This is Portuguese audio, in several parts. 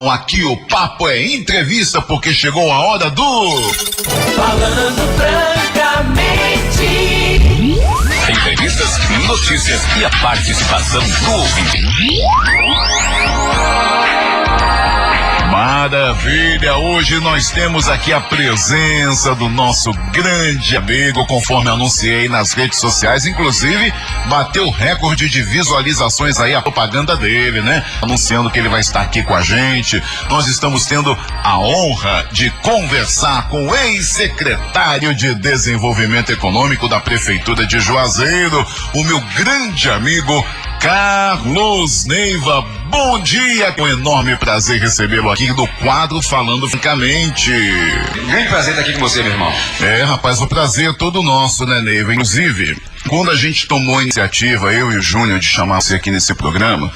Aqui o papo é entrevista, porque chegou a hora do Falando Francamente. Entrevistas, notícias e a participação do ouvinte. Maravilha! Hoje nós temos aqui a presença do nosso grande amigo, conforme anunciei nas redes sociais, inclusive bateu recorde de visualizações aí a propaganda dele, né? Anunciando que ele vai estar aqui com a gente. Nós estamos tendo a honra de conversar com o ex-secretário de Desenvolvimento Econômico da Prefeitura de Juazeiro, o meu grande amigo Carlos Neiva. Bom dia, com enorme prazer recebê-lo aqui no quadro Falando Francamente. Grande prazer estar aqui com você, meu irmão. É, rapaz, o prazer é todo nosso, né, Neiva? Inclusive, quando a gente tomou a iniciativa, eu e o Júnior, de chamar você aqui nesse programa,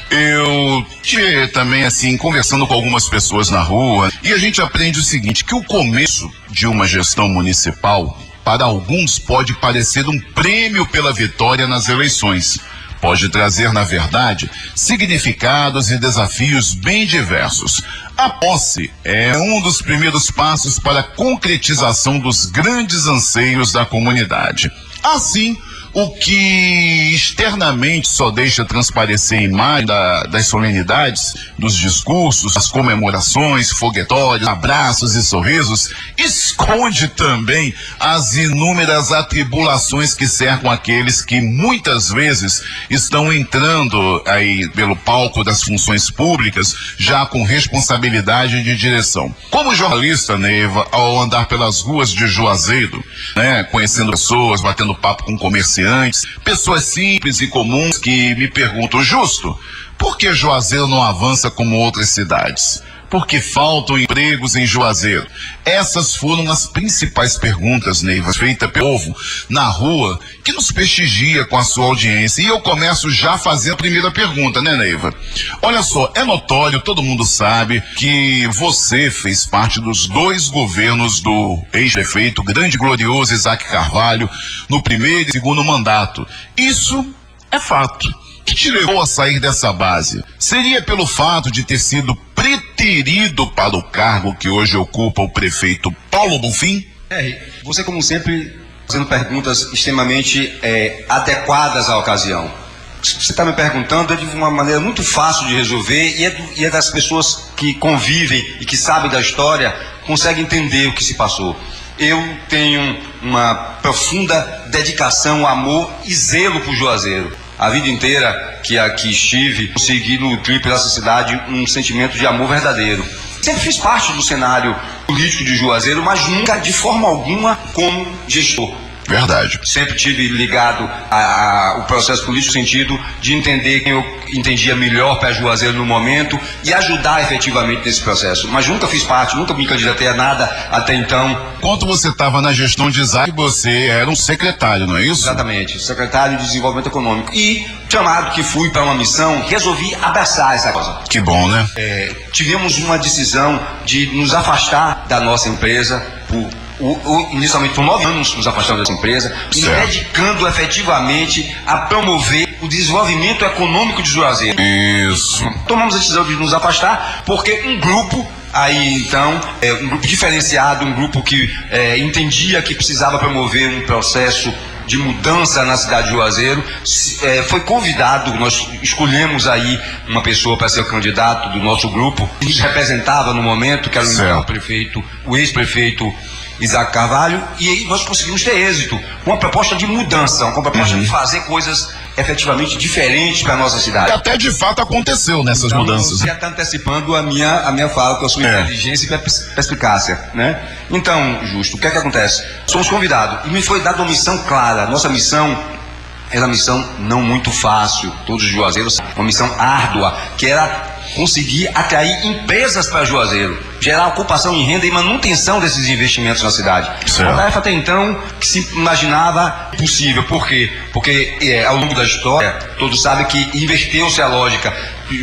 eu tive também, assim, conversando com algumas pessoas na rua, e a gente aprende o seguinte, que o começo de uma gestão municipal, para alguns, pode parecer um prêmio pela vitória nas eleições. Pode trazer, na verdade, significados e desafios bem diversos. A posse é um dos primeiros passos para a concretização dos grandes anseios da comunidade. Assim, o que externamente só deixa transparecer a imagem das solenidades, dos discursos, das comemorações, foguetórios, abraços e sorrisos, esconde também as inúmeras atribulações que cercam aqueles que muitas vezes estão entrando aí pelo palco das funções públicas, já com responsabilidade de direção. Como jornalista, Neiva, ao andar pelas ruas de Juazeiro, né, conhecendo pessoas, batendo papo com comerciantes, pessoas simples e comuns que me perguntam, Justo, por que Juazeiro não avança como outras cidades? Por que faltam empregos em Juazeiro? Essas foram as principais perguntas, Neiva, feitas pelo povo na rua, que nos prestigia com a sua audiência. E eu começo já fazendo a primeira pergunta, né, Neiva? Olha só, é notório, todo mundo sabe, que você fez parte dos dois governos do ex-prefeito, grande e glorioso Isaac Carvalho, no primeiro e segundo mandato. Isso é fato. O que te levou a sair dessa base? Seria pelo fato de ter sido preterido para o cargo que hoje ocupa o prefeito Paulo Bonfim? Você, como sempre, fazendo perguntas extremamente adequadas à ocasião. Você está me perguntando de uma maneira muito fácil de resolver e é das pessoas que convivem e que sabem da história, conseguem entender o que se passou. Eu tenho uma profunda dedicação, amor e zelo por Juazeiro. A vida inteira que aqui estive, consegui nutrir pela essa cidade um sentimento de amor verdadeiro. Sempre fiz parte do cenário político de Juazeiro, mas nunca de forma alguma como gestor. Verdade. Sempre tive ligado ao processo político no sentido de entender quem eu entendia melhor para Juazeiro no momento e ajudar efetivamente nesse processo. Mas nunca fiz parte, nunca me candidatei a nada até então. Enquanto você estava na gestão de Isaac, você era um secretário, não é isso? Exatamente, secretário de Desenvolvimento Econômico. E, chamado que fui para uma missão, resolvi abraçar essa coisa. Que bom, né? Tivemos uma decisão de nos afastar da nossa empresa inicialmente por 9 anos nos afastamos dessa empresa, nos dedicando efetivamente a promover o desenvolvimento econômico de Juazeiro. Isso. Tomamos a decisão de nos afastar porque um grupo, aí então, um grupo diferenciado, um grupo que entendia que precisava promover um processo de mudança na cidade de Juazeiro, foi convidado, nós escolhemos aí uma pessoa para ser o candidato do nosso grupo, que nos representava no momento, que era o ex-prefeito Isaac Carvalho, e aí nós conseguimos ter êxito, uma proposta de mudança, uma proposta de fazer coisas efetivamente diferentes para a nossa cidade. E até de fato aconteceu nessas mudanças. Você já está antecipando a minha fala com a sua inteligência e perspicácia, né? Então, Justo, o que é que acontece? Somos convidados e me foi dada uma missão clara. Nossa missão era uma missão não muito fácil, todos os juazeiros, uma missão árdua, que era conseguir atrair empresas para Juazeiro, gerar ocupação em renda e manutenção desses investimentos na cidade. Uma tarefa até então que se imaginava possível. Por quê? Porque ao longo da história, todos sabem que inverteu-se a lógica.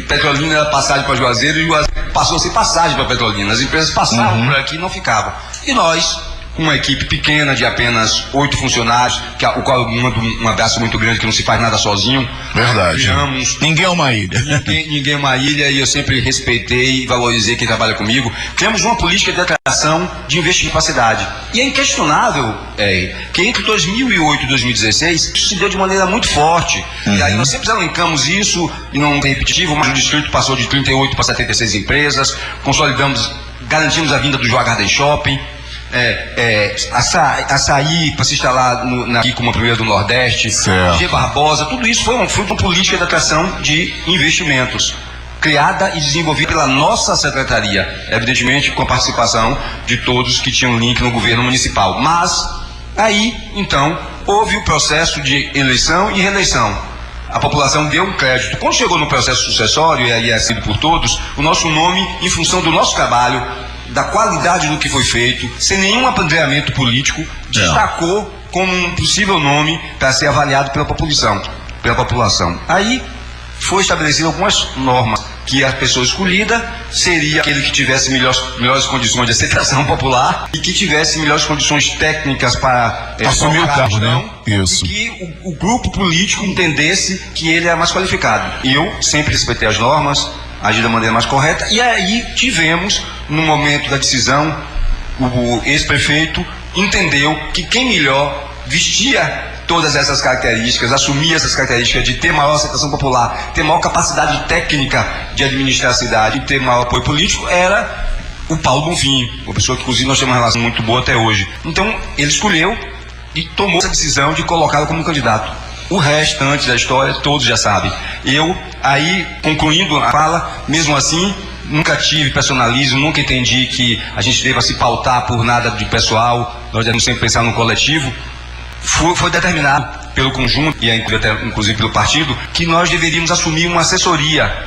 Petrolina era passagem para Juazeiro e Juazeiro passou a ser passagem para Petrolina. As empresas passavam por aqui e não ficavam. E nós, uma equipe pequena de apenas 8 funcionários, o qual eu mando um abraço muito grande, que não se faz nada sozinho. Verdade. Ninguém é uma ilha. Ninguém é uma ilha, e eu sempre respeitei e valorizei quem trabalha comigo. Criamos uma política de atração de investimento para a cidade. E é inquestionável, que entre 2008 e 2016, isso se deu de maneira muito forte. E aí nós sempre elencamos isso, e não é repetitivo, mas o distrito passou de 38 para 76 empresas, garantimos a vinda do Joá Garden Shopping, açaí para se instalar aqui como a primeira do Nordeste, G Barbosa, tudo isso foi uma política de atração de investimentos, criada e desenvolvida pela nossa secretaria, evidentemente com a participação de todos que tinham link no governo municipal. Mas aí, então, houve o processo de eleição e reeleição. A população deu um crédito. Quando chegou no processo sucessório, e aí é sido por todos, o nosso nome, em função do nosso trabalho, da qualidade do que foi feito, sem nenhum apadrinhamento político, destacou como um possível nome para ser avaliado pela população. Aí foi estabelecido algumas normas, que a pessoa escolhida seria aquele que tivesse melhores condições de aceitação popular e que tivesse melhores condições técnicas para assumir o cargo, né? Isso. E que o grupo político entendesse que ele era mais qualificado. Eu sempre respeitei as normas, agi da maneira mais correta, e aí tivemos, no momento da decisão, o ex-prefeito entendeu que quem melhor vestia todas essas características, assumia essas características de ter maior aceitação popular, ter maior capacidade técnica de administrar a cidade e ter maior apoio político, era o Paulo Bonfim, uma pessoa que inclusive nós temos uma relação muito boa até hoje. Então ele escolheu e tomou essa decisão de colocá-lo como candidato. O restante da história todos já sabem. Eu, aí, concluindo a fala, mesmo assim, nunca tive personalismo, nunca entendi que a gente deva se pautar por nada de pessoal, nós devemos sempre pensar no coletivo. Foi determinado pelo conjunto, e inclusive pelo partido, que nós deveríamos assumir uma assessoria.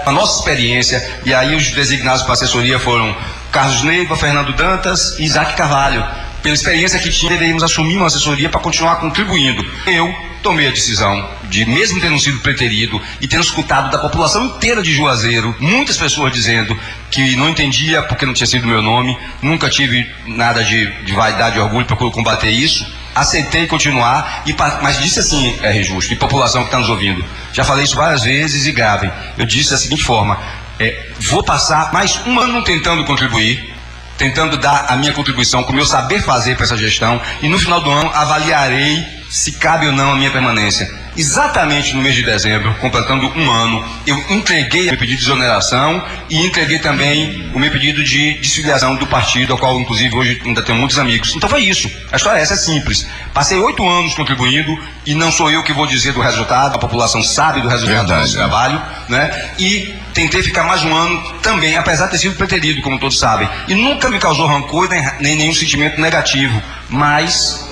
A nossa experiência, e aí os designados para a assessoria foram Carlos Neiva, Fernando Dantas e Isaac Carvalho. Pela experiência que tinha, deveríamos assumir uma assessoria para continuar contribuindo. Eu tomei a decisão de, mesmo tendo sido preterido e tendo escutado da população inteira de Juazeiro, muitas pessoas dizendo que não entendia porque não tinha sido meu nome, nunca tive nada de vaidade e orgulho para combater isso, aceitei continuar, mas disse assim, Justo, e população que está nos ouvindo, já falei isso várias vezes e gravem, eu disse da seguinte forma, vou passar mais um ano tentando contribuir, tentando dar a minha contribuição com o meu saber fazer para essa gestão, e no final do ano avaliarei se cabe ou não a minha permanência. Exatamente no mês de dezembro, completando um ano, eu entreguei o meu pedido de exoneração e entreguei também o meu pedido de desfiliação do partido, ao qual inclusive hoje ainda tenho muitos amigos. Então foi isso, a história essa é simples. Passei 8 anos contribuindo e não sou eu que vou dizer do resultado, a população sabe do resultado do nosso trabalho, né? E tentei ficar mais um ano também, apesar de ter sido preterido, como todos sabem. E nunca me causou rancor nem nenhum sentimento negativo, mas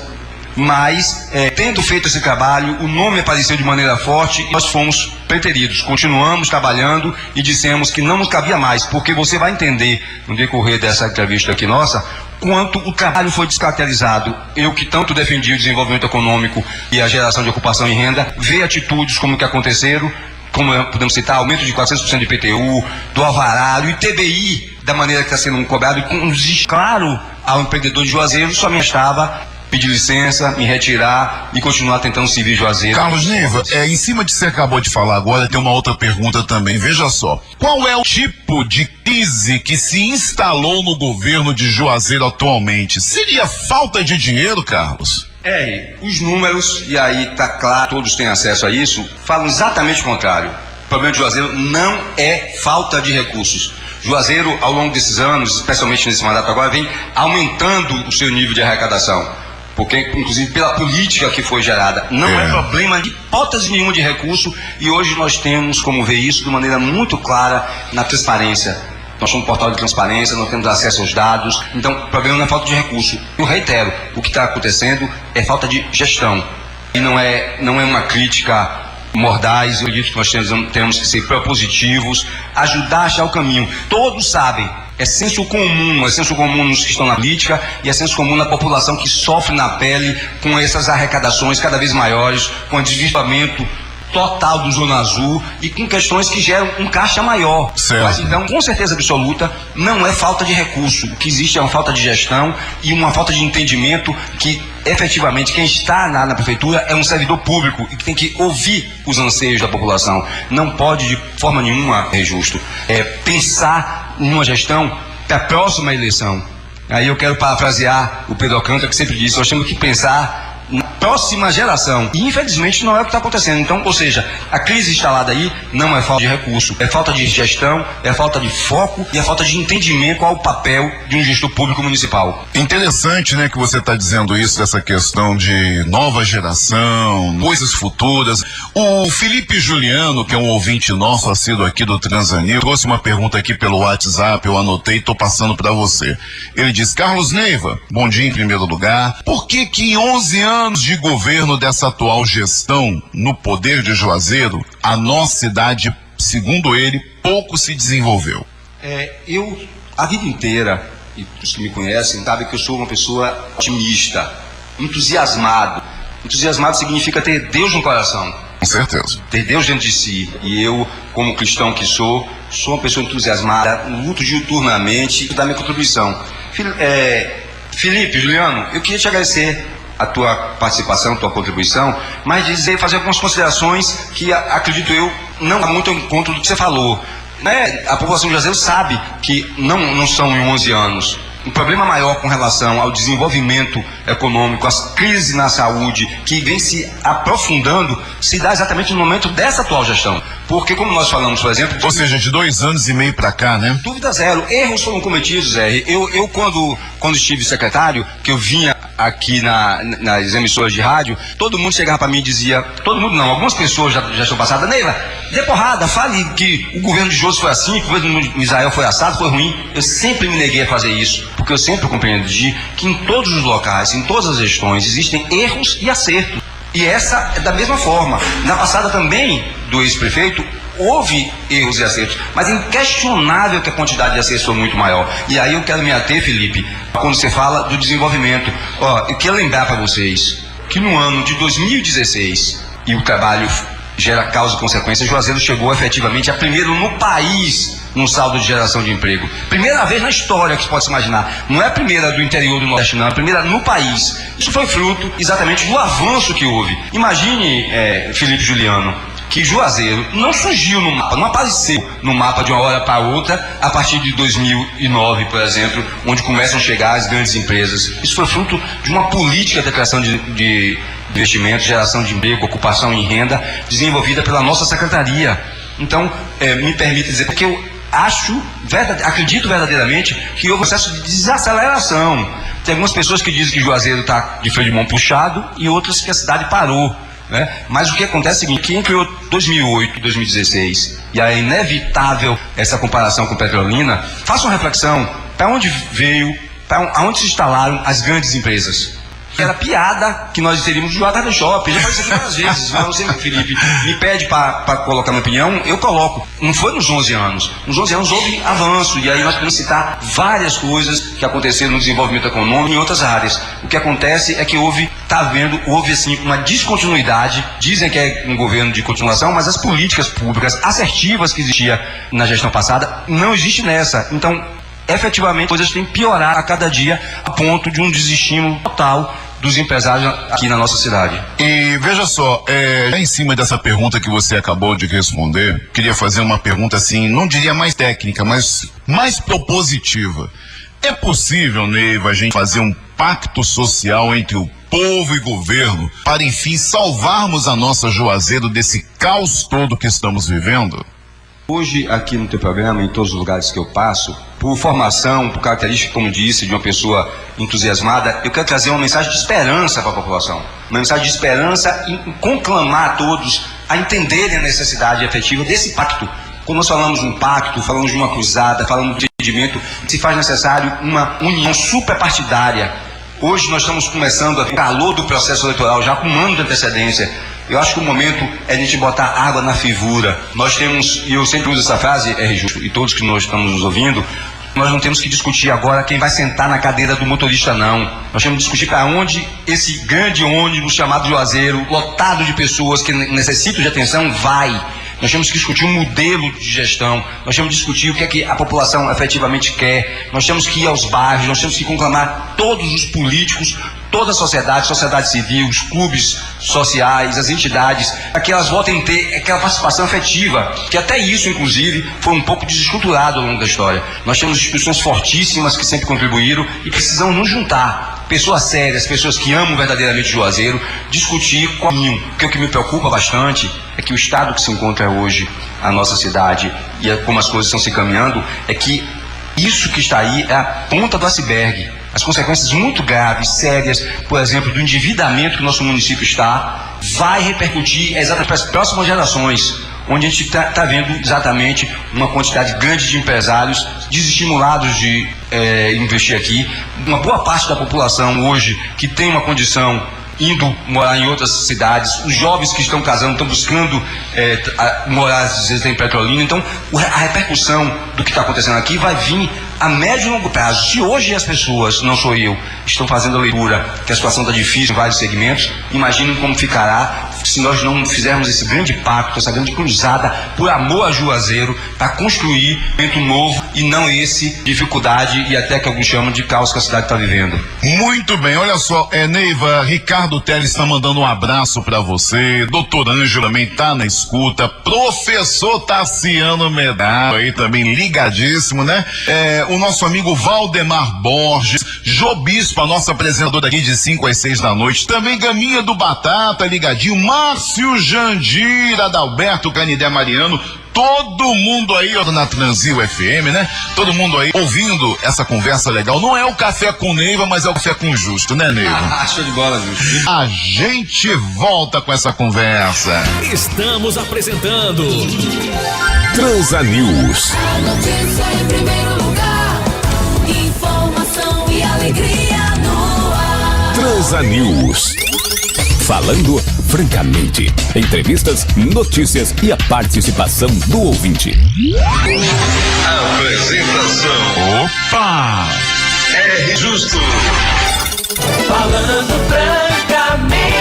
tendo feito esse trabalho, o nome apareceu de maneira forte e nós fomos preteridos. Continuamos trabalhando e dissemos que não nos cabia mais, porque você vai entender no decorrer dessa entrevista aqui nossa, quanto o trabalho foi descaracterizado. Eu que tanto defendi o desenvolvimento econômico e a geração de ocupação e renda, ver atitudes como que aconteceram, como podemos citar, aumento de 400% de IPTU, do alvará, do ITBI, da maneira que está sendo cobrado, e claro, ao empreendedor de Juazeiro, somente estava pedir licença, me retirar e continuar tentando servir Juazeiro. Carlos Neiva, em cima de você acabou de falar agora, tem uma outra pergunta também. Veja só, qual é o tipo de crise que se instalou no governo de Juazeiro atualmente? Seria falta de dinheiro, Carlos? Os números, e aí está claro, todos têm acesso a isso, falam exatamente o contrário. O problema de Juazeiro não é falta de recursos. Juazeiro, ao longo desses anos, especialmente nesse mandato agora, vem aumentando o seu nível de arrecadação. Porque, inclusive, pela política que foi gerada, não é problema de hipótese nenhuma de recurso, e hoje nós temos como ver isso de maneira muito clara na transparência. Nós somos um portal de transparência, nós temos acesso aos dados, então o problema não é falta de recurso. Eu reitero, o que está acontecendo é falta de gestão. E não é uma crítica mordaz, eu digo que nós temos que ser propositivos, ajudar a achar o caminho. Todos sabem. É senso comum nos que estão na política e é senso comum na população que sofre na pele com essas arrecadações cada vez maiores, com o desvirtuamento total do Zona Azul e com questões que geram um caixa maior. Certo. Mas então, com certeza absoluta, não é falta de recurso. O que existe é uma falta de gestão e uma falta de entendimento que, efetivamente, quem está na prefeitura é um servidor público e que tem que ouvir os anseios da população. Não pode, de forma nenhuma, é justo, pensar em uma gestão para a próxima eleição. Aí eu quero parafrasear o Pedro Alcântara, que sempre disse: nós temos que pensar na próxima geração. E infelizmente não é o que está acontecendo. Então, ou seja, a crise instalada aí não é falta de recurso, é falta de gestão, é falta de foco e é falta de entendimento qual o papel de um gestor público municipal. Interessante, né, que você está dizendo isso, dessa questão de nova geração, coisas futuras. O Felipe Juliano, que é um ouvinte nosso, assíduo aqui do Transanil, trouxe uma pergunta aqui pelo WhatsApp, eu anotei e estou passando para você. Ele diz: Carlos Neiva, bom dia em primeiro lugar. Por que em 11 anos de governo dessa atual gestão no poder de Juazeiro, a nossa cidade, segundo ele, pouco se desenvolveu? Eu, a vida inteira, e os que me conhecem, sabem que eu sou uma pessoa otimista, entusiasmado. Entusiasmado significa ter Deus no coração. Com certeza. Ter Deus dentro de si. E eu, como cristão que sou uma pessoa entusiasmada, luto diuturnamente da minha contribuição. Felipe, Juliano, eu queria te agradecer a tua participação, a tua contribuição, mas fazer algumas considerações que, acredito eu, não dá muito ao encontro do que você falou. A população de Juazeiro sabe que não são em 11 anos. Um problema maior com relação ao desenvolvimento econômico, as crises na saúde, que vem se aprofundando, se dá exatamente no momento dessa atual gestão. Porque, como nós falamos, por exemplo... Ou seja, de 2 anos e meio para cá, né? Dúvida zero. Erros foram cometidos, Zé. Eu quando estive secretário, que eu vinha aqui nas emissoras de rádio, todo mundo chegava para mim e dizia... Todo mundo não, algumas pessoas já estão passadas. Neiva, dê porrada, fale que o governo de José foi assim, que o governo de Israel foi assado, foi ruim. Eu sempre me neguei a fazer isso, porque eu sempre compreendi que em todos os locais, em todas as gestões, existem erros e acertos. E essa é da mesma forma. Na passada também, do ex-prefeito, houve erros e acertos, mas é inquestionável que a quantidade de acertos foi muito maior. E aí eu quero me ater, Felipe, quando você fala do desenvolvimento. Eu quero lembrar para vocês que no ano de 2016, e o trabalho gera causa e consequência, Juazeiro chegou efetivamente a primeiro no país no saldo de geração de emprego. Primeira vez na história que se pode se imaginar. Não é a primeira do interior do Nordeste, não, é a primeira no país. Isso foi fruto exatamente do avanço que houve. Imagine, Felipe Juliano, que Juazeiro não surgiu no mapa, não apareceu no mapa de uma hora para outra a partir de 2009, por exemplo, onde começam a chegar as grandes empresas. Isso foi fruto de uma política de criação de investimento, geração de emprego, ocupação e renda, desenvolvida pela nossa secretaria. Então, me permite dizer que eu acredito verdadeiramente que houve um processo de desaceleração. Tem algumas pessoas que dizem que Juazeiro está de freio de mão puxado e outras que a cidade parou. Mas o que acontece é o seguinte: que entre 2008 e 2016, e é inevitável essa comparação com Petrolina, faça uma reflexão para onde veio, aonde se instalaram as grandes empresas. Era piada que nós teríamos de Guarda Shopping. Já falei isso aqui várias vezes. Não sei, Felipe me pede para colocar minha opinião, eu coloco. Não foi nos 11 anos. Nos 11 anos houve avanço, e aí nós podemos citar várias coisas que aconteceram no desenvolvimento econômico em outras áreas. O que acontece é que houve assim uma descontinuidade. Dizem que é um governo de continuação, mas as políticas públicas assertivas que existia na gestão passada não existe nessa. Então, efetivamente, coisas têm piorado a cada dia, a ponto de um desestímulo total dos empresários aqui na nossa cidade. E veja só, em cima dessa pergunta que você acabou de responder, queria fazer uma pergunta assim, não diria mais técnica, mas mais propositiva. É possível, Neiva, a gente fazer um pacto social entre o povo e governo para, enfim, salvarmos a nossa Juazeiro desse caos todo que estamos vivendo? Hoje, aqui no teu programa, em todos os lugares que eu passo, por formação, por característica, como disse, de uma pessoa entusiasmada, eu quero trazer uma mensagem de esperança para a população. Uma mensagem de esperança e conclamar a todos a entenderem a necessidade efetiva desse pacto. Quando nós falamos de um pacto, falamos de uma cruzada, falamos de entendimento, se faz necessário uma união superpartidária. Hoje nós estamos começando a ver o calor do processo eleitoral, já com um ano de antecedência. Eu acho que o momento é a gente botar água na fervura. Nós temos, e eu sempre uso essa frase, justo, e todos que nós estamos nos ouvindo, Nós não temos que discutir agora quem vai sentar na cadeira do motorista, não. Nós temos que discutir para onde esse grande ônibus chamado Juazeiro, lotado de pessoas que necessitam de atenção, vai. Nós temos que discutir um modelo de gestão, nós temos que discutir o que é que a população efetivamente quer, nós temos que ir aos bairros, nós temos que conclamar todos os políticos, toda a sociedade civil, os clubes sociais, as entidades, para que elas voltem a ter aquela participação efetiva, que até isso, inclusive, foi um pouco desestruturado ao longo da história. Nós temos instituições fortíssimas que sempre contribuíram e precisamos nos juntar. Pessoas sérias, pessoas que amam verdadeiramente Juazeiro, discutir qual caminho. Porque o que me preocupa bastante é que o estado que se encontra hoje, a nossa cidade, e como as coisas estão se caminhando, é que isso que está aí é a ponta do iceberg. As consequências muito graves, sérias, por exemplo, do endividamento que o nosso município está, vai repercutir exatamente para as próximas gerações, onde a gente está vendo exatamente uma quantidade grande de empresários desestimulados de investir aqui. Uma boa parte da população hoje que tem uma condição indo morar em outras cidades, os jovens que estão casando estão buscando morar às vezes em Petrolina. Então a repercussão do que está acontecendo aqui vai vir a médio e longo prazo. Se hoje as pessoas, não sou eu, estão fazendo a leitura que a situação está difícil em vários segmentos, imaginem como ficará se nós não fizermos esse grande pacto, essa grande cruzada por amor a Juazeiro, para construir um momento novo e não esse dificuldade e até que alguns chamam de caos que a cidade está vivendo. Muito bem, olha só, Neiva, Ricardo Teles está mandando um abraço para você, doutor Ângelo também está na escuta, professor Tassiano Medrado aí também ligadíssimo, né? O nosso amigo Valdemar Borges, Jobispo, a nossa apresentadora aqui de 5 às 6 da noite, também Gaminha do Batata ligadinho, Márcio Jandir, Adalberto Canidé Mariano, todo mundo aí na Transil FM, né? Todo mundo aí ouvindo essa conversa legal. Não é o Café com Neiva, mas é o Café com Justo, né, Neiva? Show de bola, Justo. A gente volta com essa conversa. Estamos apresentando Transa News. A notícia em primeiro lugar, informação e alegria no ar. Transa News. Falando francamente. Entrevistas, notícias e a participação do ouvinte. Apresentação. Opa! É Justo. Falando francamente.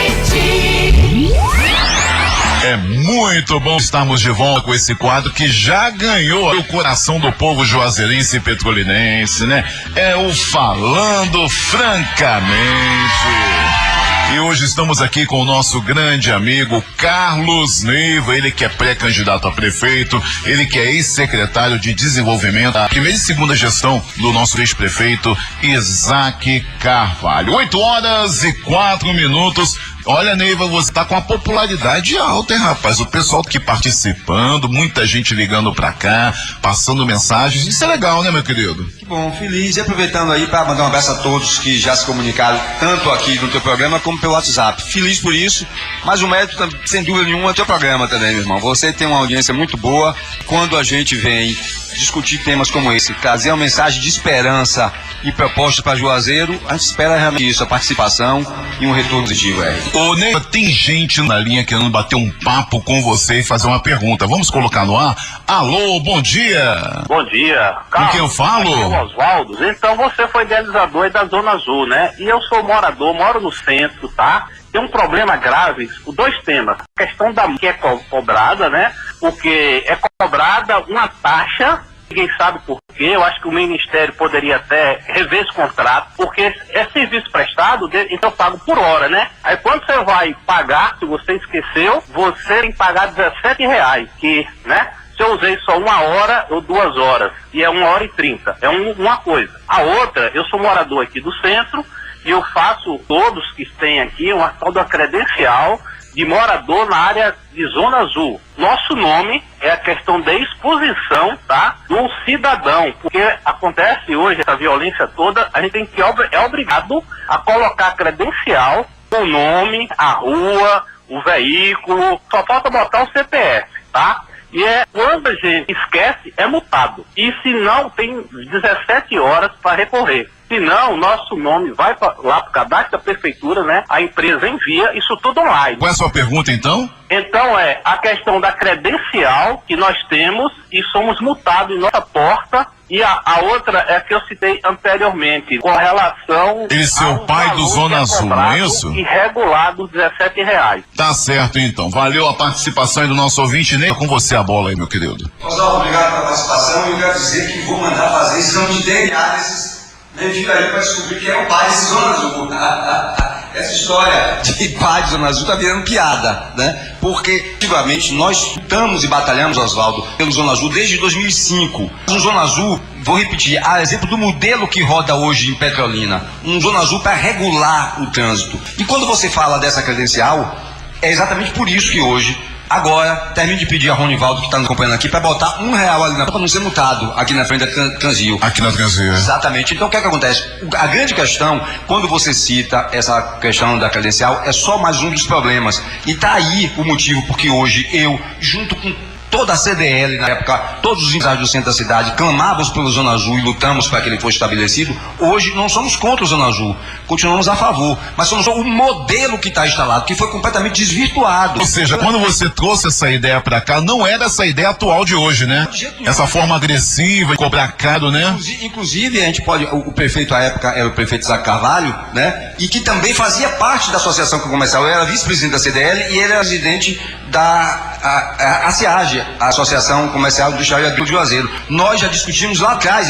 É muito bom estarmos de volta com esse quadro que já ganhou o coração do povo juazeirense e petrolinense, né? É o Falando Francamente. E hoje estamos aqui com o nosso grande amigo Carlos Neiva, ele que é pré-candidato a prefeito, ele que é ex-secretário de desenvolvimento da primeira e segunda gestão do nosso ex-prefeito Isaac Carvalho. 8h04. Olha, Neiva, você tá com a popularidade alta, hein, rapaz? O pessoal aqui participando, muita gente ligando pra cá, passando mensagens. Isso é legal, né, meu querido? Que bom, feliz. E aproveitando aí para mandar um abraço a todos que já se comunicaram, tanto aqui no teu programa como pelo WhatsApp. Feliz por isso, mas o mérito, sem dúvida nenhuma, é o teu programa também, meu irmão. Você tem uma audiência muito boa. Quando a gente vem discutir temas como esse, trazer uma mensagem de esperança e proposta para Juazeiro, a gente espera realmente isso, a participação e um retorno positivo. Ô, Neiva, tem gente na linha querendo bater um papo com você e fazer uma pergunta. Vamos colocar no ar? Alô, bom dia. Bom dia. Com quem eu falo? Aqui é o Oswaldo. Então você foi idealizador aí da Zona Azul, né? E eu sou morador, moro no centro, tá? Tem um problema grave, dois temas. A questão da que é cobrada, né? Porque é cobrada uma taxa, ninguém sabe por quê. Eu acho que o Ministério poderia até rever esse contrato, porque é serviço prestado, então eu pago por hora, né? Aí quando você vai pagar, se você esqueceu, você tem que pagar R$17, que, né? Se eu usei só 1 hora ou 2 horas, e é 1h30, é uma coisa. A outra, eu sou morador aqui do centro, e eu faço, todos que têm aqui, uma tal da credencial de morador na área de Zona Azul. Nosso nome é a questão da exposição, tá, do cidadão, porque acontece hoje essa violência toda, a gente tem que é obrigado a colocar a credencial, o nome, a rua, o veículo, só falta botar o CPF, tá? E quando a gente esquece, é multado. E se não, tem 17 horas para recorrer. Se não, nosso nome vai lá para o cadastro da prefeitura, né? A empresa envia isso tudo online. Qual é a sua pergunta, então? Então a questão da credencial que nós temos e somos multados em nossa porta E a outra é que eu citei anteriormente, com relação Ele ser o ao pai do valor Zona que é Azul, não é cobrado isso? Irregulado, R$17. Tá certo, então. Valeu a participação aí do nosso ouvinte. Nem com você a bola aí, meu querido. Oswaldo, obrigado pela participação. Eu quero dizer que vou mandar fazer exame de DNA desses mendigos aí para descobrir quem é o pai desse Zona Azul. Essa história de pai de Zona Azul está virando piada, né? Porque, efetivamente, nós lutamos e batalhamos, Oswaldo, pelo Zona Azul desde 2005. Um Zona Azul, vou repetir, a exemplo do modelo que roda hoje em Petrolina. Um Zona Azul para regular o trânsito. E quando você fala dessa credencial, é exatamente por isso que hoje, agora, termino de pedir a Ronivaldo, que está nos acompanhando aqui, para botar R$1 ali na para não ser multado aqui na frente da Transio. Aqui na Transio. Exatamente. Então, o que é que acontece? A grande questão, quando você cita essa questão da credencial, é só mais um dos problemas. E está aí o motivo porque hoje eu, junto com toda a CDL na época, todos os empresários do centro da cidade clamávamos pelo Zona Azul e lutamos para que ele fosse estabelecido. Hoje não somos contra o Zona Azul, continuamos a favor, mas somos o modelo que está instalado, que foi completamente desvirtuado. Ou seja, quando você trouxe essa ideia para cá, não era essa ideia atual de hoje, né? Essa forma agressiva e cobrar caro, né? Inclusive, a gente pode, o prefeito à época era o prefeito Isaac Carvalho, né? E que também fazia parte da associação comercial. Eu era vice-presidente da CDL e ele era presidente da ASEAGE, a Associação Comercial Industrial e Agrícola de Juazeiro. Nós já discutimos lá atrás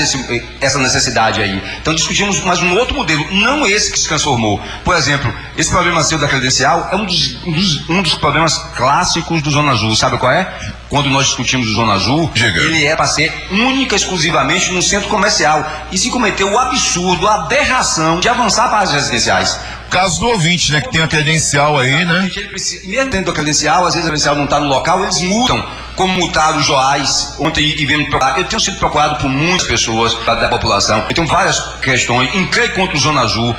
essa necessidade aí. Então discutimos mais um outro modelo, não esse que se transformou. Por exemplo, esse problema seu da credencial é um dos problemas clássicos do Zona Azul. Sabe qual é? Quando nós discutimos o Zona Azul, ele é para ser única, exclusivamente num centro comercial. E se cometeu o absurdo, a aberração de avançar para as residenciais. Caso do ouvinte, né, que tem a credencial aí, né? Mesmo dentro da credencial, às vezes a credencial não está no local, eles multam, como multaram os Joais ontem e vendo procurar. Eu tenho sido procurado por muitas pessoas da população. Eu tenho várias questões, entrei contra o Zona Azul,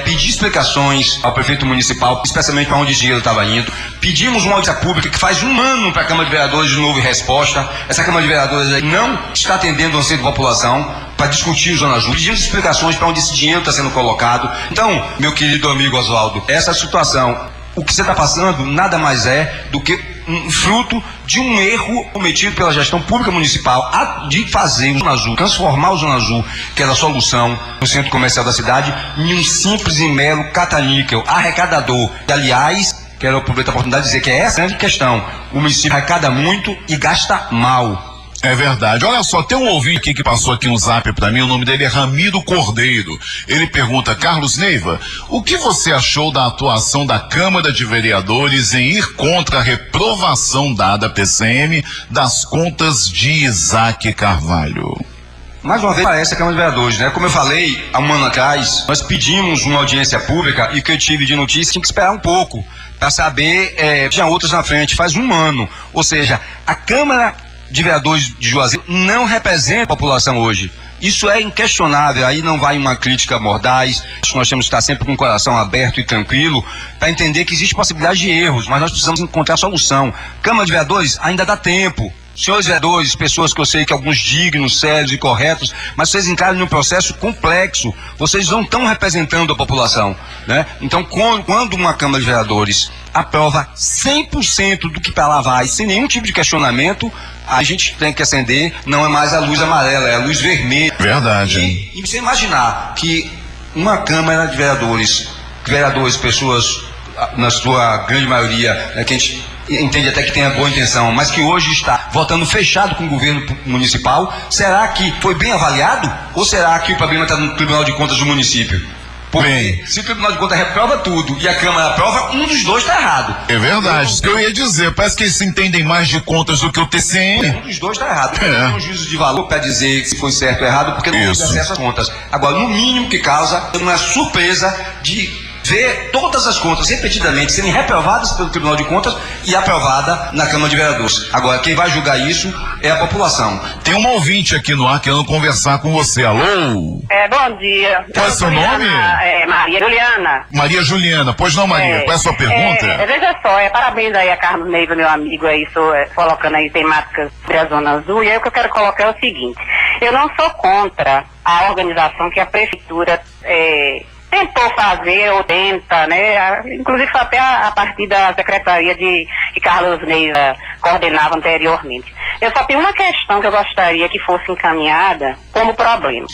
pedi explicações ao prefeito municipal, especialmente para onde esse dinheiro estava indo. Pedimos uma audiência pública que faz um ano para a Câmara de Vereadores de novo resposta. Essa Câmara de Vereadores aí não está atendendo o anseio da população para discutir o Zona Azul. Pedimos explicações para onde esse dinheiro está sendo colocado. Então, meu querido amigo Oswaldo, essa situação, o que você está passando nada mais é do que um fruto de um erro cometido pela gestão pública municipal de fazer o Zona Azul, transformar o Zona Azul, que era a solução no centro comercial da cidade, em um simples e mero cataníquel, arrecadador. E, aliás, quero aproveitar a oportunidade de dizer que é essa a grande questão. O município arrecada muito e gasta mal. É verdade. Olha só, tem um ouvinte aqui que passou aqui um zap para mim, o nome dele é Ramiro Cordeiro. Ele pergunta: Carlos Neiva, o que você achou da atuação da Câmara de Vereadores em ir contra a reprovação dada à PCM das contas de Isaac Carvalho? Mais uma vez parece a Câmara de Vereadores, né? Como eu falei, há um ano atrás, nós pedimos uma audiência pública e o que eu tive de notícia tinha que esperar um pouco para saber, tinha outras na frente, faz um ano. Ou seja, a Câmara de Vereadores de Juazeiro não representa a população hoje. Isso é inquestionável, aí não vai uma crítica mordaz. Acho que nós temos que estar sempre com o coração aberto e tranquilo para entender que existe possibilidade de erros, mas nós precisamos encontrar solução. Câmara de Vereadores ainda dá tempo. Senhores vereadores, pessoas que eu sei que alguns dignos, sérios e corretos, mas vocês encaram num processo complexo, vocês não estão representando a população, né? Então, quando uma Câmara de Vereadores aprova 100% do que para lá vai, sem nenhum tipo de questionamento, a gente tem que acender, não é mais a luz amarela, é a luz vermelha. Verdade. E você imaginar que uma Câmara de Vereadores, pessoas, na sua grande maioria, que a gente entende até que tenha boa intenção, mas que hoje está votando fechado com o governo municipal, será que foi bem avaliado? Ou será que o problema está no Tribunal de Contas do município? Porque se o Tribunal de Contas reprova tudo e a Câmara aprova, um dos dois está errado. É verdade, isso que eu ia dizer. Parece que eles entendem mais de contas do que o TCM. Um dos dois está errado. Não tem um juízo de valor para dizer se foi certo ou errado, porque não tem acesso às contas. Agora, no mínimo que causa uma surpresa de ver todas as contas repetidamente serem reprovadas pelo Tribunal de Contas e aprovada na Câmara de Vereadores. Agora, quem vai julgar isso é a população. Tem um ouvinte aqui no ar querendo conversar com você. Alô? Bom dia. Qual é o seu nome? Maria Juliana. Maria Juliana. Pois não, Maria. Qual é a sua pergunta? Veja só, parabéns aí a Carlos Neiva, meu amigo, aí, colocando aí temáticas sobre a Zona Azul. E aí o que eu quero colocar é o seguinte: eu não sou contra a organização que a Prefeitura tentou fazer ou tenta, né? Inclusive até a partir da secretaria que Carlos Neiva coordenava anteriormente. Eu só tenho uma questão que eu gostaria que fosse encaminhada como problema.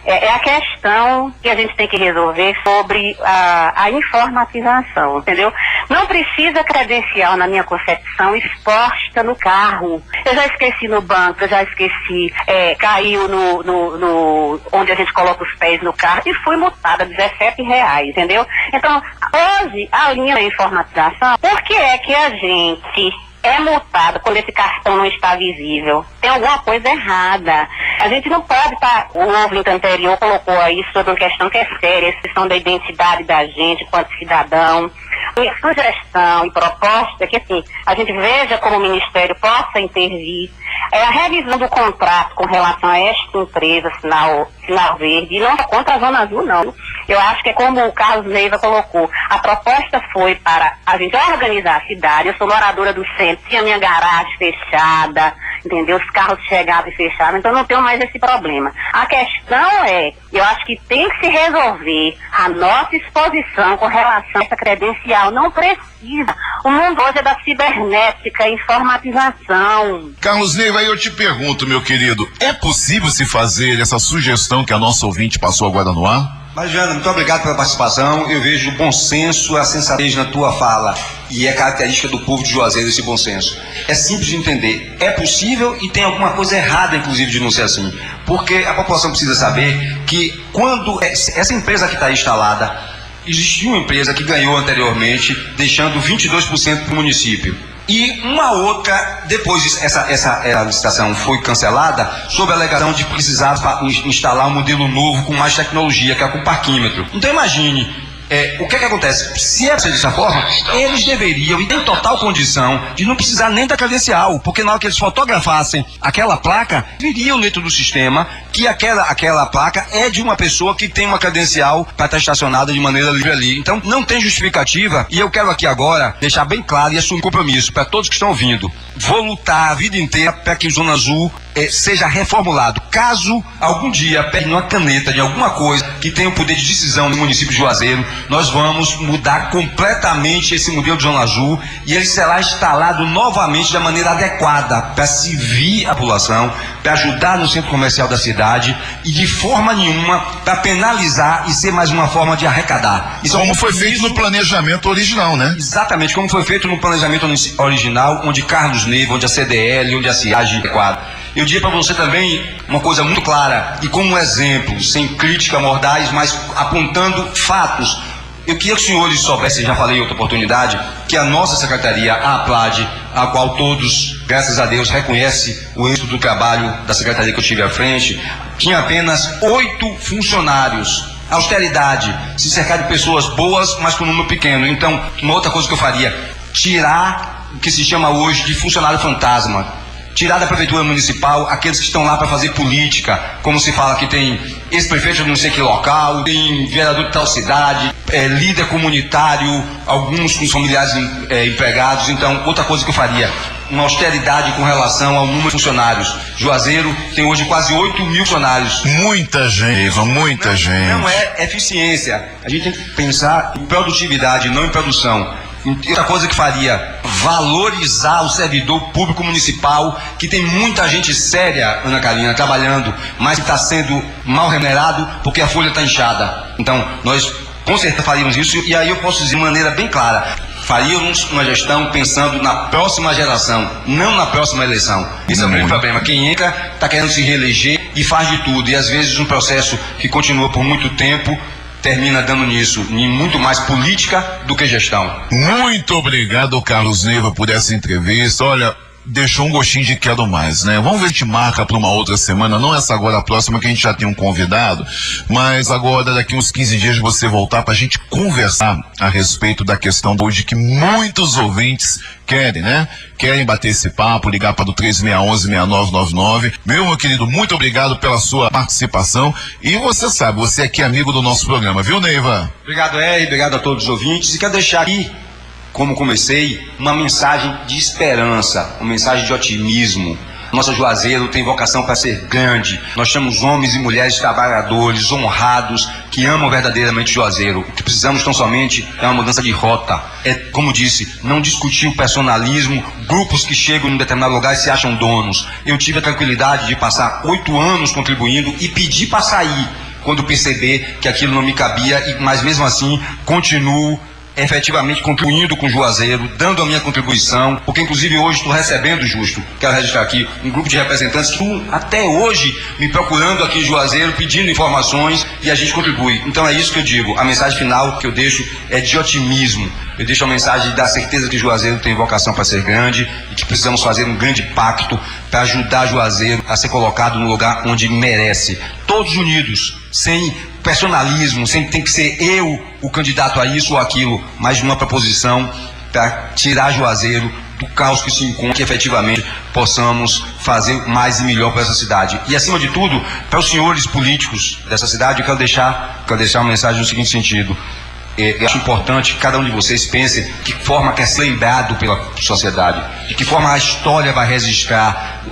É a questão que a gente tem que resolver sobre a informatização, entendeu? Não precisa credencial, na minha concepção, exposta no carro. Eu já esqueci no banco, eu já esqueci, caiu no onde a gente coloca os pés no carro e fui multada R$17, entendeu? Então, hoje, a linha da informatização, por que é que a gente é multado quando esse cartão não está visível? Tem alguma coisa errada. A gente não pode estar... O ouvinte anterior colocou aí sobre uma questão que é séria, essa questão da identidade da gente enquanto cidadão. Minha sugestão e proposta é que, assim, a gente veja como o Ministério possa intervir. A revisão do contrato com relação a esta empresa, Sinal Verde, e não contra a Zona Azul, não. Eu acho que é como o Carlos Neiva colocou. A proposta foi para a gente organizar a cidade. Eu sou moradora do centro, tinha minha garagem fechada, entendeu? Os carros chegavam e fechavam, então não tenho mais esse problema. A questão eu acho que tem que se resolver a nossa exposição com relação a essa credencial. Não precisa. O mundo hoje é da cibernética, informatização. Carlos Neiva, aí eu te pergunto, meu querido, é possível se fazer essa sugestão que a nossa ouvinte passou agora no ar? Mariana, muito obrigado pela participação. Eu vejo o bom senso, a sensatez na tua fala. E é característica do povo de Juazeiro esse bom senso. É simples de entender. É possível e tem alguma coisa errada, inclusive, de não ser assim. Porque a população precisa saber que quando essa empresa que está instalada, existiu uma empresa que ganhou anteriormente, deixando 22% para o município. E uma outra, depois essa licitação foi cancelada, sob a alegação de precisar instalar um modelo novo com mais tecnologia, que é com parquímetro. Então imagine, o que acontece? Se é dessa forma, eles deveriam, e têm total condição, de não precisar nem da credencial, porque na hora que eles fotografassem aquela placa, viriam dentro do sistema que aquela placa é de uma pessoa que tem uma credencial para estar estacionada de maneira livre ali. Então, não tem justificativa, e eu quero aqui agora deixar bem claro e assumir compromisso para todos que estão ouvindo. Vou lutar a vida inteira para que o Zona Azul seja reformulado. Caso algum dia pegue uma caneta de alguma coisa que tenha o poder de decisão no município de Juazeiro, nós vamos mudar completamente esse modelo de Zona Azul e ele será instalado novamente da maneira adequada para servir a população, para ajudar no centro comercial da cidade e de forma nenhuma para penalizar e ser mais uma forma de arrecadar. Isso como foi feito no planejamento original, né? Exatamente, como foi feito no planejamento original, onde Carlos Neiva, onde a CDL, onde a CIAG adequado. Eu diria para você também uma coisa muito clara e como exemplo, sem crítica mordaz, mas apontando fatos. Eu queria que os senhores soubessem, já falei em outra oportunidade, que a nossa secretaria, a APLAD, a qual todos, graças a Deus, reconhecem o êxito do trabalho da secretaria que eu tive à frente, tinha apenas 8 funcionários. Austeridade, se cercar de pessoas boas, mas com um número pequeno. Então, uma outra coisa que eu faria, tirar o que se chama hoje de funcionário fantasma. Tirar da prefeitura municipal aqueles que estão lá para fazer política, como se fala que tem ex-prefeito de não sei que local, tem vereador de tal cidade, líder comunitário, alguns com familiares empregados. Então, outra coisa que eu faria, uma austeridade com relação ao número de funcionários. Juazeiro tem hoje quase 8 mil funcionários. Muita gente, muita gente. Não é eficiência. A gente tem que pensar em produtividade, não em produção. Outra coisa que faria, valorizar o servidor público municipal, que tem muita gente séria, Ana Carolina, trabalhando, mas que está sendo mal remunerado porque a folha está inchada. Então, nós com certeza faríamos isso, e aí eu posso dizer de maneira bem clara, faríamos uma gestão pensando na próxima geração, não na próxima eleição. Esse é o grande problema. Quem entra está querendo se reeleger e faz de tudo, e às vezes um processo que continua por muito tempo termina dando nisso, em muito mais política do que gestão. Muito obrigado, Carlos Neiva, por essa entrevista. Olha, deixou um gostinho de quero mais, né? Vamos ver se a gente marca para uma outra semana, não essa agora, a próxima, que a gente já tem um convidado, mas agora, daqui uns 15 dias, você voltar para a gente conversar a respeito da questão hoje que muitos ouvintes querem, né? Querem bater esse papo, ligar para o 3611-6999. Meu querido, muito obrigado pela sua participação. E você sabe, você aqui é amigo do nosso programa, viu, Neiva? Obrigado, obrigado a todos os ouvintes. E quero deixar aqui, como comecei, uma mensagem de esperança, uma mensagem de otimismo. Nossa Juazeiro tem vocação para ser grande. Nós temos homens e mulheres trabalhadores, honrados, que amam verdadeiramente Juazeiro. O que precisamos tão somente é uma mudança de rota. É, como disse, não discutir o personalismo, grupos que chegam em um determinado lugar e se acham donos. Eu tive a tranquilidade de passar 8 anos contribuindo e pedir para sair quando perceber que aquilo não me cabia, mas mesmo assim continuo efetivamente contribuindo com o Juazeiro, dando a minha contribuição, porque inclusive hoje estou recebendo, Justo, quero registrar aqui, um grupo de representantes que estão até hoje me procurando aqui em Juazeiro, pedindo informações e a gente contribui. Então é isso que eu digo, a mensagem final que eu deixo é de otimismo, eu deixo a mensagem da certeza que Juazeiro tem vocação para ser grande e que precisamos fazer um grande pacto para ajudar Juazeiro a ser colocado no lugar onde merece, todos unidos, sem personalismo, sempre tem que ser eu o candidato a isso ou aquilo, mas numa proposição para tirar Juazeiro do caos que se encontra, que efetivamente possamos fazer mais e melhor para essa cidade. E acima de tudo, para os senhores políticos dessa cidade, eu quero deixar uma mensagem no seguinte sentido. Eu acho importante que cada um de vocês pense de que forma quer ser lembrado pela sociedade, de que forma a história vai registrar,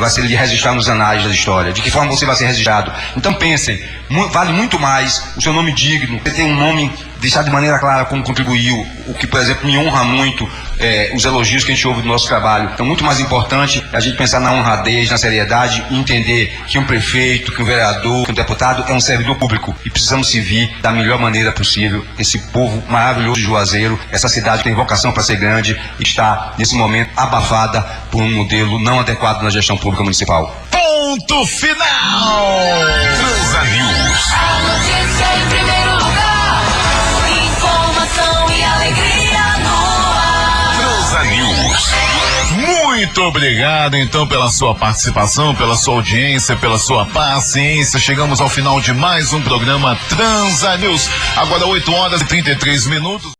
vai ser registrar nos anais da história, de que forma você vai ser registrado. Então pensem, vale muito mais o seu nome digno, você tem um nome, deixar de maneira clara como contribuiu, o que, por exemplo, me honra muito, os elogios que a gente ouve do nosso trabalho. Então, muito mais importante a gente pensar na honradez, na seriedade e entender que um prefeito, que um vereador, que um deputado é um servidor público e precisamos servir da melhor maneira possível esse povo maravilhoso de Juazeiro, essa cidade que tem vocação para ser grande e está, nesse momento, abafada por um modelo não adequado na gestão pública municipal. Ponto final! Transa News. A notícia em primeiro lugar. Informação e alegria no ar. Transa News. Muito obrigado, então, pela sua participação, pela sua audiência, pela sua paciência. Chegamos ao final de mais um programa Transa News. Agora 8 horas e 33 minutos.